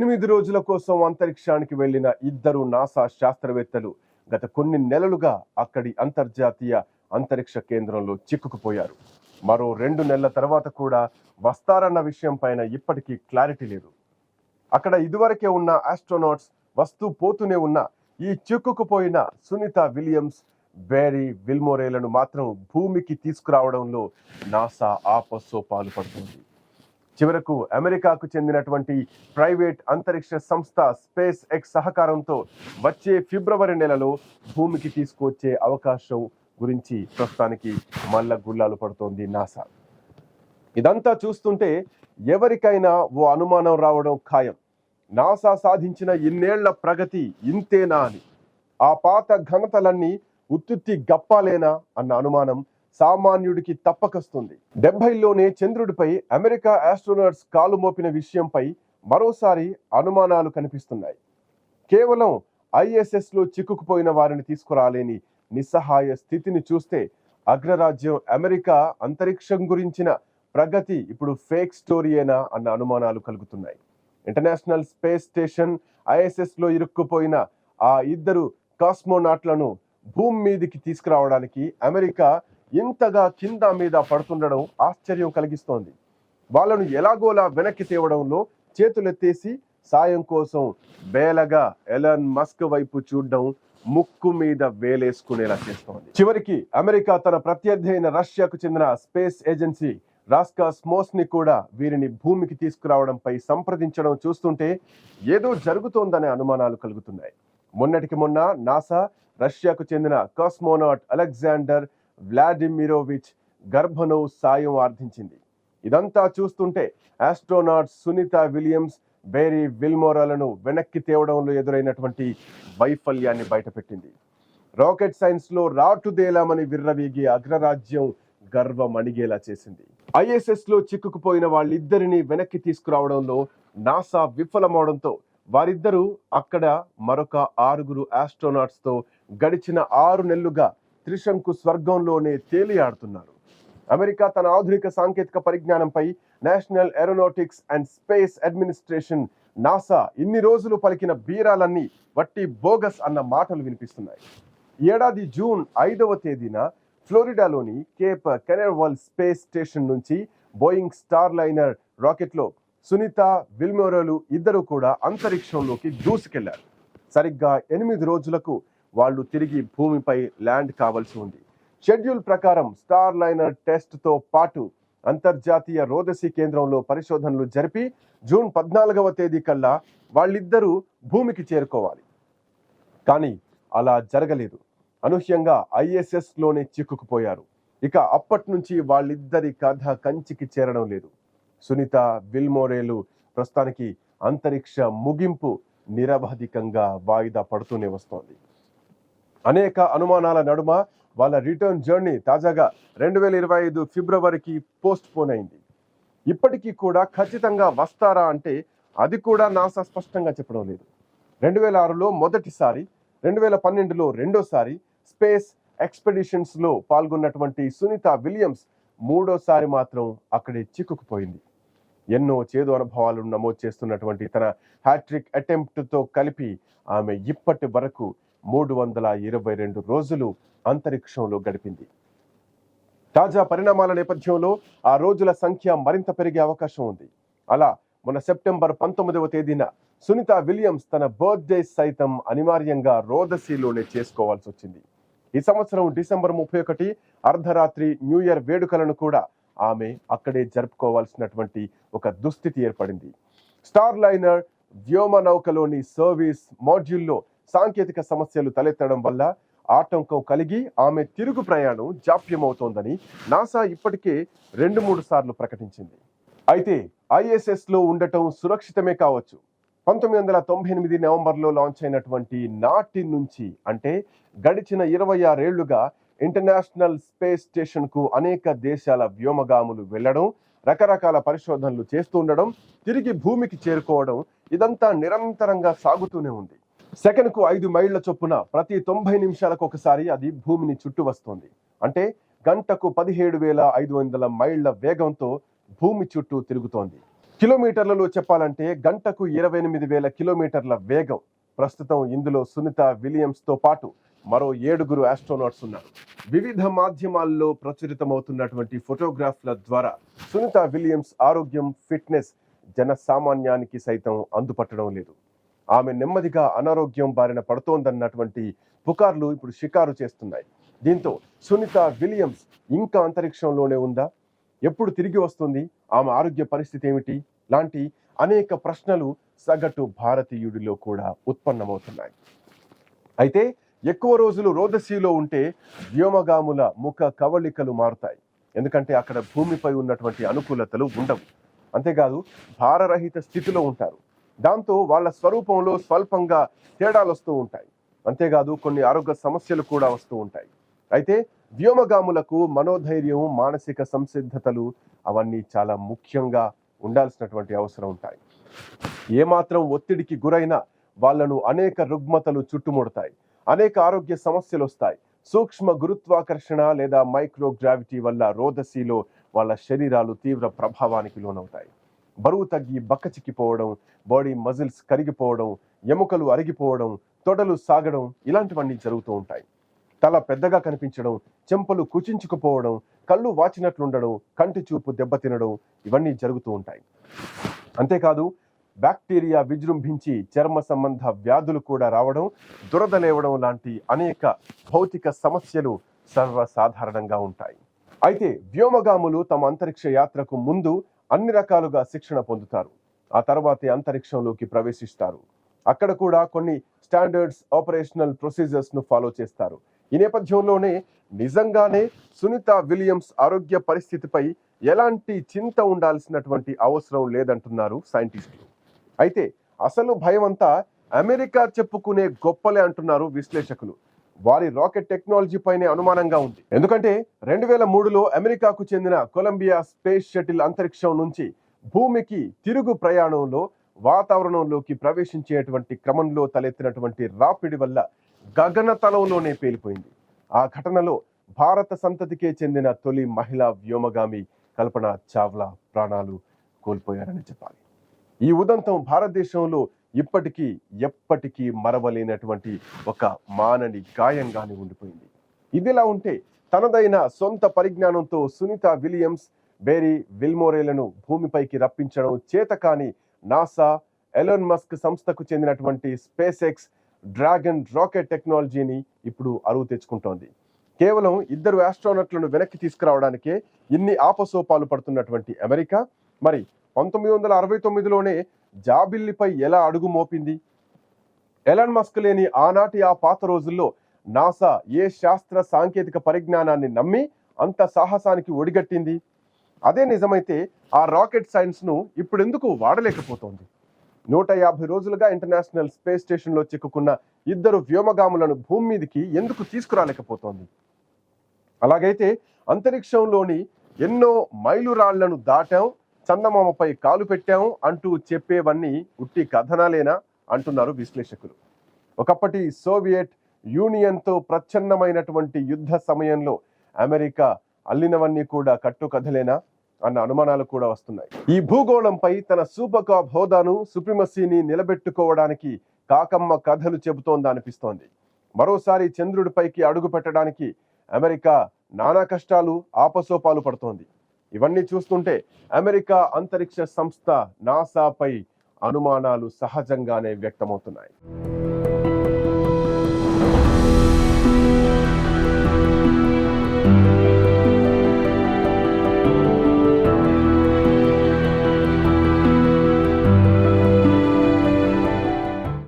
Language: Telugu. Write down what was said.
8 రోజుల కోసం అంతరిక్షానికి వెళ్లిన ఇద్దరు నాసా శాస్త్రవేత్తలు గత కొన్ని నెలలుగా అక్కడి అంతర్జాతీయ అంతరిక్ష కేంద్రంలో చిక్కుకుపోయారు. మరో 2 నెలల తర్వాత కూడా వస్తారన్న విషయం పైన ఇప్పటికీ క్లారిటీ లేదు. అక్కడ ఇదివరకే ఉన్న ఆస్ట్రోనాట్స్ వస్తూ పోతూనే ఉన్న ఈ చిక్కుకుపోయిన సునీత విలియమ్స్, బేరీ విల్మోరేలను మాత్రం భూమికి తీసుకురావడంలో నాసా ఆపసోపాలు పడుతుంది. చివరకు అమెరికాకు చెందినటువంటి ప్రైవేట్ అంతరిక్ష సంస్థ స్పేస్ ఎక్స్ సహకారంతో వచ్చే ఫిబ్రవరి నెలలో భూమికి తీసుకువచ్చే అవకాశం గురించి ప్రస్తుతానికి మల్ల గుల్లాలు పడుతోంది నాసా. ఇదంతా చూస్తుంటే ఎవరికైనా ఓ అనుమానం రావడం ఖాయం. నాసా సాధించిన ఇన్నేళ్ల ప్రగతి ఇంతేనా అని, ఆ పాత ఘనతలన్నీ ఉత్తుత్తి గప్పాలేనా అన్న అనుమానం సామాన్యుడికి తప్పకొస్తుంది. 70లోనే చంద్రుడిపై అమెరికా ఆస్ట్రోనాట్స్ కాలు మోపిన విషయంపై మరోసారి అనుమానాలు కనిపిస్తున్నాయి. కేవలం ISS లో చిక్కుకుపోయిన వారిని తీసుకురాలేని నిస్సహాయ స్థితిని చూస్తే అగ్రరాజ్యం అమెరికా అంతరిక్షం గురించిన ప్రగతి ఇప్పుడు ఫేక్ స్టోరీయేనా అన్న అనుమానాలు కలుగుతున్నాయి. ఇంటర్నేషనల్ స్పేస్ స్టేషన్ ISS లో ఇరుక్కుపోయిన ఆ ఇద్దరు కాస్మోనాట్లను భూమి మీదికి తీసుకురావడానికి అమెరికా ఇంతగా కింద మీద పడుతుండడం ఆశ్చర్యం కలిగిస్తోంది. వాళ్ళను ఎలాగోలా వెనక్కి తేవడంలో చేతులెత్తేసి సాయం కోసం బేలగా ఎలాన్ మస్క్ వైపు చూడడం ముక్కు మీద వేలేసుకునేలా చేస్తోంది. చివరికి అమెరికా తన ప్రత్యర్థి అయిన రష్యాకు చెందిన స్పేస్ ఏజెన్సీ రాస్కాస్మోస్ ని కూడా వీరిని భూమికి తీసుకురావడంపై సంప్రదించడం చూస్తుంటే ఏదో జరుగుతోందనే అనుమానాలు కలుగుతున్నాయి. మొన్నటికి మొన్న నాసా రష్యాకు చెందిన కాస్మోనాట్ అలెగ్జాండర్ వ్లాడిమిరోవిచ్ గర్భనోవ్ సాయం ఆర్థించింది. ఇదంతా చూస్తుంటే ఆస్ట్రోనాట్స్ సునీత విలియమ్స్, బేరీ విల్మోరాలను వెనక్కి తేవడంలో ఎదురైనటువంటి వైఫల్యాన్ని బయటపెట్టింది. రాకెట్ సైన్స్ లో రాటుదేలామని విర్రవీగి అగ్రరాజ్యం గర్వమణిగేలా చేసింది. ISS లో చిక్కుకుపోయిన వాళ్ళిద్దరిని వెనక్కి తీసుకురావడంలో నాసా విఫలమవడంతో వారిద్దరూ అక్కడ మరొక 6 ఆస్ట్రోనాట్స్ తో గడిచిన 6 నెలలుగా త్రిశంకు స్వర్గంలోనే తేలియాడుతున్నారు. అమెరికా తన ఆధునిక సాంకేతిక పరిజ్ఞానంపై National Aeronautics and Space Administration NASA ఇన్ని రోజులు పలికిన బీరాలన్నీ వట్టి బోగస్ అన్న మాటలు వినిపిస్తున్నాయి. ఈ ఏడాది జూన్ 5వ తేదీన ఫ్లోరిడాలోని కేప్ కెనర్వల్ స్పేస్ స్టేషన్ నుంచి బోయింగ్ స్టార్ లైనర్ రాకెట్లో సునీత విల్మోరేలు ఇద్దరు కూడా అంతరిక్షంలోకి దూసుకెళ్లారు. సరిగ్గా 8 రోజులకు వాళ్ళు తిరిగి భూమిపై ల్యాండ్ కావాల్సి ఉంది. షెడ్యూల్ ప్రకారం స్టార్ లైనర్ టెస్ట్ తో పాటు అంతర్జాతీయ రోదసీ కేంద్రంలో పరిశోధనలు జరిపి జూన్ 14వ తేదీ కల్లా వాళ్ళిద్దరూ భూమికి చేరుకోవాలి. కానీ అలా జరగలేదు. అనూహ్యంగా ISS లోనే చిక్కుకుపోయారు. ఇక అప్పటి నుంచి వాళ్ళిద్దరి కథ కంచికి చేరడం లేదు. సునీత విల్మోరేలు ప్రస్తుతానికి అంతరిక్ష ముగింపు నిరవధికంగా వాయిదా పడుతూనే వస్తోంది. అనేక అనుమానాల నడుమ వాళ్ళ రిటర్న్ జర్నీ తాజాగా 2025 ఫిబ్రవరికి పోస్ట్ పోన్ అయింది. ఇప్పటికీ కూడా ఖచ్చితంగా వస్తారా అంటే అది కూడా నాసా స్పష్టంగా చెప్పడం లేదు. 2006లో మొదటిసారి, 2012లో రెండోసారి స్పేస్ ఎక్స్పెడిషన్స్ లో పాల్గొన్నటువంటి సునీత విలియమ్స్ మూడోసారి మాత్రం అక్కడే చిక్కుకుపోయింది. ఎన్నో చేదు అనుభవాలు నమోదు చేస్తున్నటువంటి తన హ్యాట్రిక్ అటెంప్ట్ తో కలిపి ఆమె ఇప్పటి వరకు 322 రోజులు అంతరిక్షంలో గడిపింది. తాజా పరిణామాల నేపథ్యంలో ఆ రోజుల సంఖ్య మరింత పెరిగే అవకాశం ఉంది. అలా మొన్న సెప్టెంబర్ 19వ తేదీన సునీత విలియమ్స్ తన బర్త్డే సైతం అనివార్యంగా రోదసీలోనే చేసుకోవాల్సి వచ్చింది. ఈ సంవత్సరం డిసెంబర్ 31 అర్ధరాత్రి న్యూ ఇయర్ వేడుకలను కూడా ఆమె అక్కడే జరుపుకోవాల్సినటువంటి ఒక దుస్థితి ఏర్పడింది. స్టార్ లైనర్ వ్యోమ నౌకలోని సర్వీస్ మాడ్యూల్లో సాంకేతిక సమస్యలు తలెత్తడం వల్ల ఆటంకం కలిగి ఆమె తిరుగు ప్రయాణం జాప్యమవుతోందని నాసా ఇప్పటికే 2-3 సార్లు ప్రకటించింది. అయితే ISS లో ఉండటం సురక్షితమే కావచ్చు. 1998 నవంబర్లో లాంచ్ అయినటువంటి నాటి నుంచి అంటే గడిచిన 26 ఏళ్లుగా ఇంటర్నేషనల్ స్పేస్ స్టేషన్ కు అనేక దేశాల వ్యోమగాములు వెళ్లడం, రకరకాల పరిశోధనలు చేస్తుండడం, తిరిగి భూమికి చేరుకోవడం ఇదంతా నిరంతరంగా సాగుతూనే ఉంది. సెకనుకు 5 మైళ్ల చొప్పున ప్రతి 90 నిమిషాలకు ఒకసారి అది భూమిని చుట్టూ వస్తుంది. అంటే గంటకు 17,500 మైళ్ల వేగంతో భూమి చుట్టూ తిరుగుతోంది. కిలోమీటర్లలో చెప్పాలంటే గంటకు 28,000 కిలోమీటర్ల వేగం. ప్రస్తుతం ఇందులో సునీత విలియమ్స్తో పాటు మరో 7 ఆస్ట్రోనాట్స్ ఉన్నారు. వివిధ మాధ్యమాల్లో ప్రచురితమవుతున్నటువంటి ఫోటోగ్రాఫ్ల ద్వారా సునీత విలియమ్స్ ఆరోగ్యం, ఫిట్నెస్ జనసామాన్యానికి సైతం అందుపట్టడం లేదు. ఆమె నెమ్మదిగా అనారోగ్యం బారిన పడుతోందన్నటువంటి పుకార్లు ఇప్పుడు షికారు చేస్తున్నాయి. దీంతో సునీత విలియమ్స్ ఇంకా అంతరిక్షంలోనే ఉందా? ఎప్పుడు తిరిగి వస్తుంది? ఆమె ఆరోగ్య పరిస్థితి ఏమిటి? లాంటి అనేక ప్రశ్నలు సగటు భారతీయుడిలో కూడా ఉత్పన్నమవుతున్నాయి. అయితే ఎక్కువ రోజులు రోదసీలో ఉంటే వ్యోమగాముల ముఖ కవళికలు మారుతాయి. ఎందుకంటే అక్కడ భూమిపై ఉన్నటువంటి అనుకూలతలు ఉండవు. అంతేకాదు భారరహిత స్థితిలో ఉంటారు. దాంతో వాళ్ళ స్వరూపంలో స్వల్పంగా తేడాలు వస్తూ ఉంటాయి. అంతేకాదు కొన్ని ఆరోగ్య సమస్యలు కూడా వస్తూ ఉంటాయి. అయితే వ్యోమగాములకు మనోధైర్యం, మానసిక సంసిద్ధతలు అవన్నీ చాలా ముఖ్యంగా ఉండాల్సినటువంటి అవసరం ఉంటాయి. ఏమాత్రం ఒత్తిడికి గురైనా వాళ్లను అనేక రుగ్మతలు చుట్టుముడతాయి, అనేక ఆరోగ్య సమస్యలు వస్తాయి. సూక్ష్మ గురుత్వాకర్షణ లేదా మైక్రోగ్రావిటీ వల్ల రోదసీలో వాళ్ళ శరీరాలు తీవ్ర ప్రభావానికి లోనవుతాయి. బరువు తగ్గి బక్కచిక్కిపోవడం, బాడీ మజిల్స్ కరిగిపోవడం, ఎముకలు అరిగిపోవడం, తొడలు సాగడం ఇలాంటివన్నీ జరుగుతూ ఉంటాయి. తల పెద్దగా కనిపించడం, చెంపలు కుచించుకుపోవడం, కళ్ళు వాచినట్లుండడం, కంటి చూపు దెబ్బతినడం ఇవన్నీ జరుగుతూ ఉంటాయి. అంతేకాదు బ్యాక్టీరియా విజృంభించి చర్మ సంబంధ వ్యాధులు కూడా రావడం, దురద లేవడం లాంటి అనేక భౌతిక సమస్యలు సర్వసాధారణంగా ఉంటాయి. అయితే వ్యోమగాములు తమ అంతరిక్ష యాత్రకు ముందు అన్ని రకాలుగా శిక్షణ పొందుతారు. ఆ తర్వాతే అంతరిక్షంలోకి ప్రవేశిస్తారు. అక్కడ కూడా కొన్ని స్టాండర్డ్స్, ఆపరేషనల్ ప్రొసీజర్స్ ను ఫాలో చేస్తారు. ఈ నేపథ్యంలోనే నిజంగానే సునీత విలియమ్స్ ఆరోగ్య పరిస్థితిపై ఎలాంటి చింత ఉండాల్సినటువంటి అవసరం లేదంటున్నారు సైంటిస్టులు. అయితే అసలు భయం అంతా అమెరికా చెప్పుకునే గొప్పలే అంటున్నారు విశ్లేషకులు. వారి రాకెట్ టెక్నాలజీ పైనే అనుమానంగా ఉంది. ఎందుకంటే 2003లో అమెరికాకు చెందిన కొలంబియా స్పేస్ షటిల్ అంతరిక్షం నుంచి భూమికి తిరుగు ప్రయాణంలో వాతావరణంలోకి ప్రవేశించేటువంటి క్రమంలో తలెత్తినటువంటి రాపిడి వల్ల గగనతలంలోనే పేలిపోయింది. ఆ ఘటనలో భారత సంతతికే చెందిన తొలి మహిళా వ్యోమగామి కల్పన చావ్లా ప్రాణాలు కోల్పోయారని చెప్పాలి. ఈ ఉదంతం భారతదేశంలో ఇప్పటికీ ఎప్పటికీ మరవలేనటువంటి ఒక మానని గాయంగానే ఉండిపోయింది. ఇదిలా ఉంటే తనదైన సొంత పరిజ్ఞానంతో సునీత విలియమ్స్, బేరీ విల్మోరేలను భూమిపైకి రప్పించడం చేతకాని నాసా, ఎలాన్ మస్క్ సంస్థకు చెందినటువంటి స్పేస్ ఎక్స్ డ్రాగన్ రాకెట్ టెక్నాలజీని ఇప్పుడు అరువు తెచ్చుకుంటోంది. కేవలం 2 ఆస్ట్రోనట్లను వెనక్కి తీసుకురావడానికే ఇన్ని ఆపసోపాలు పడుతున్నటువంటి అమెరికా మరి 1969లోనే జాబిల్లిపై ఎలా అడుగు మోపింది? ఎలాన్ మస్క్ లేని ఆనాటి ఆ పాత రోజుల్లో నాసా ఏ శాస్త్ర సాంకేతిక పరిజ్ఞానాన్ని నమ్మి అంత సాహసానికి ఒడిగట్టింది? అదే నిజమైతే ఆ రాకెట్ సైన్స్ ను ఇప్పుడెందుకు వాడలేకపోతోంది? 150 రోజులుగా ఇంటర్నేషనల్ స్పేస్ స్టేషన్లో చిక్కుకున్న 2 వ్యోమగాములను భూమి మీదకి ఎందుకు తీసుకురాలేకపోతోంది? అలాగైతే అంతరిక్షంలోని ఎన్నో మైలురాళ్లను దాటాం, చందమామపై కాలు పెట్టాం అంటూ చెప్పేవన్నీ ఉట్టి కథనాలేనా అంటున్నారు విశ్లేషకులు. ఒకప్పటి సోవియట్ యూనియన్తో ప్రచ్ఛన్నమైనటువంటి యుద్ధ సమయంలో అమెరికా అల్లినవన్నీ కూడా కట్టుకథలేనా అన్న అనుమానాలు కూడా వస్తున్నాయి. ఈ భూగోళంపై తన సూపర్ కాప్ హోదాను, సుప్రిమసీని నిలబెట్టుకోవడానికి కాకమ్మ కథలు చెబుతోందా అనిపిస్తోంది. మరోసారి చంద్రుడిపైకి అడుగు పెట్టడానికి అమెరికా నానా కష్టాలు, ఆపసోపాలు పడుతోంది. ఇవన్నీ చూస్తుంటే అమెరికా అంతరిక్ష సంస్థ నాసాపై అనుమానాలు సహజంగానే వ్యక్తమవుతున్నాయి.